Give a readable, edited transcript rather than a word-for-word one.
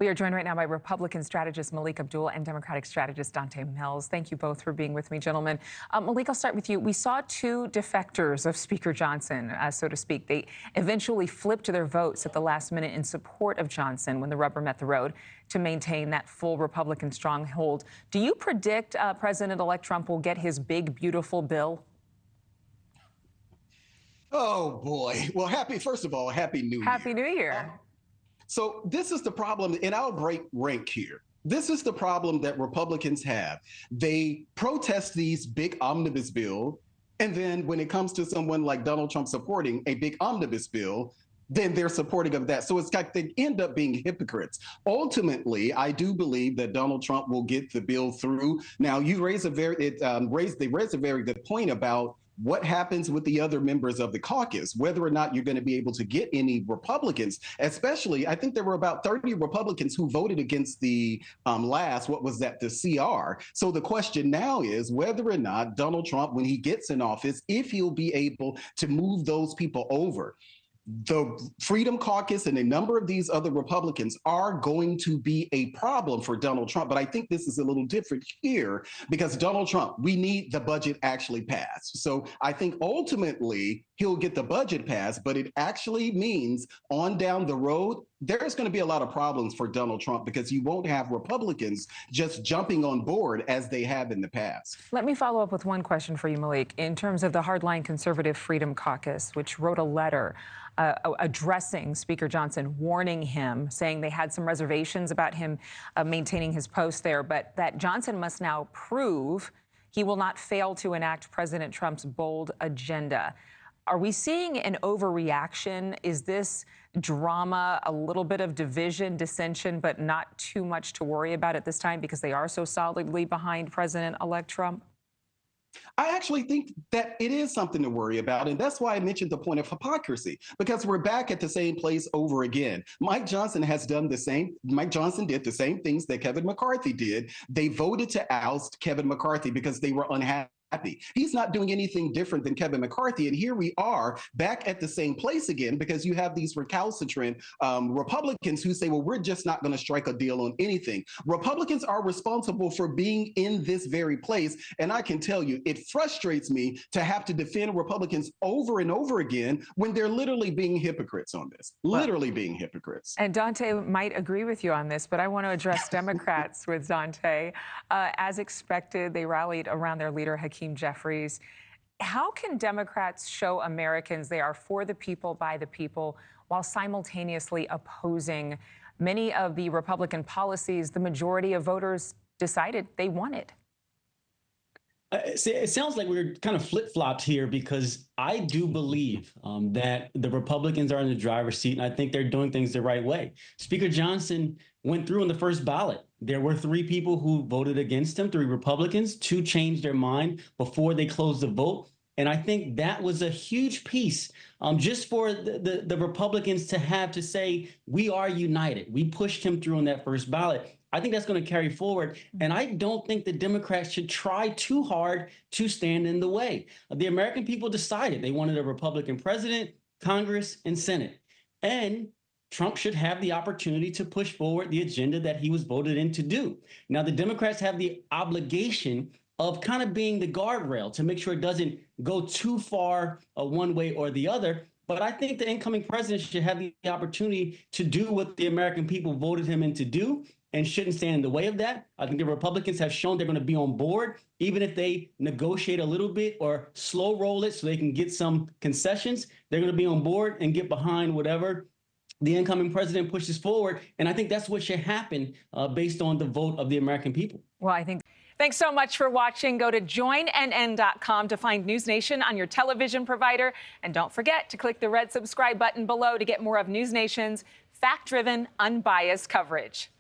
We are joined right now by Republican strategist Melik Abdul and Democratic strategist Donte Mills. Thank you both for being with me, gentlemen. Melik, I'll start with you. We saw two defectors of Speaker Johnson, so to speak. They eventually flipped their votes at the last minute in support of Johnson when the rubber met the road to maintain that full Republican stronghold. Do you predict President-elect Trump will get his big, beautiful bill? Oh, boy. Well, first of all, Happy New Year. Happy New Year. So this is the problem, and I'll break rank here. This is the problem that Republicans have. They protest these big omnibus bills, and then when it comes to someone like Donald Trump supporting a big omnibus bill, then they're supporting of that. So it's like they end up being hypocrites. Ultimately, I do believe that Donald Trump will get the bill through. Now, you raise a very good point about what happens with the other members of the caucus, whether or not you're going to be able to get any Republicans, especially, I think there were about 30 Republicans who voted against the the CR. So the question now is whether or not Donald Trump, when he gets in office, if he'll be able to move those people over. The Freedom Caucus and a number of these other Republicans are going to be a problem for Donald Trump. But I think this is a little different here because Donald Trump, we need the budget actually passed. So I think ultimately he'll get the budget passed, but it actually means on down the road, there's going to be a lot of problems for Donald Trump because you won't have Republicans just jumping on board as they have in the past. Let me follow up with one question for you, Melik. In terms of the hardline conservative Freedom Caucus, which wrote a letter addressing Speaker Johnson, warning him, saying they had some reservations about him maintaining his post there, but that Johnson must now prove he will not fail to enact President Trump's bold agenda. Are we seeing an overreaction? Is this drama a little bit of division, dissension, but not too much to worry about at this time because they are so solidly behind President-elect Trump? I actually think that it is something to worry about. And that's why I mentioned the point of hypocrisy, because we're back at the same place over again. Mike Johnson did the same things that Kevin McCarthy did. They voted to oust Kevin McCarthy because they were unhappy. He's not doing anything different than Kevin McCarthy. And here we are back at the same place again, because you have these recalcitrant Republicans who say, well, we're just not going to strike a deal on anything. Republicans are responsible for being in this very place. And I can tell you, it frustrates me to have to defend Republicans over and over again when they're literally being hypocrites on this, literally being hypocrites. And Donte might agree with you on this, but I want to address Democrats with Donte. As expected, they rallied around their leader, Hakeem Jeffries. How can Democrats show Americans they are for the people, by the people, while simultaneously opposing many of the Republican policies the majority of voters decided they wanted? It sounds like we're kind of flip-flopped here because I do believe that the Republicans are in the driver's seat, and I think they're doing things the right way. Speaker Johnson went through on the first ballot. There were 3 people who voted against him, 3 Republicans. 2 changed their mind before they closed the vote. And I think that was a huge piece just for the Republicans to have to say, we are united. We pushed him through on that first ballot. I think that's going to carry forward. And I don't think the Democrats should try too hard to stand in the way. The American people decided they wanted a Republican president, Congress, and Senate. And Trump should have the opportunity to push forward the agenda that he was voted in to do. Now, the Democrats have the obligation of kind of being the guardrail to make sure it doesn't go too far one way or the other. But I think the incoming president should have the opportunity to do what the American people voted him in to do and shouldn't stand in the way of that. I think the Republicans have shown they're going to be on board, even if they negotiate a little bit or slow roll it so they can get some concessions. They're going to be on board and get behind whatever the incoming president pushes forward. And I think that's what should happen based on the vote of the American people. Well, I think. Thanks so much for watching. Go to joinnn.com to find NewsNation on your television provider. And don't forget to click the red subscribe button below to get more of NewsNation's fact-driven, unbiased coverage.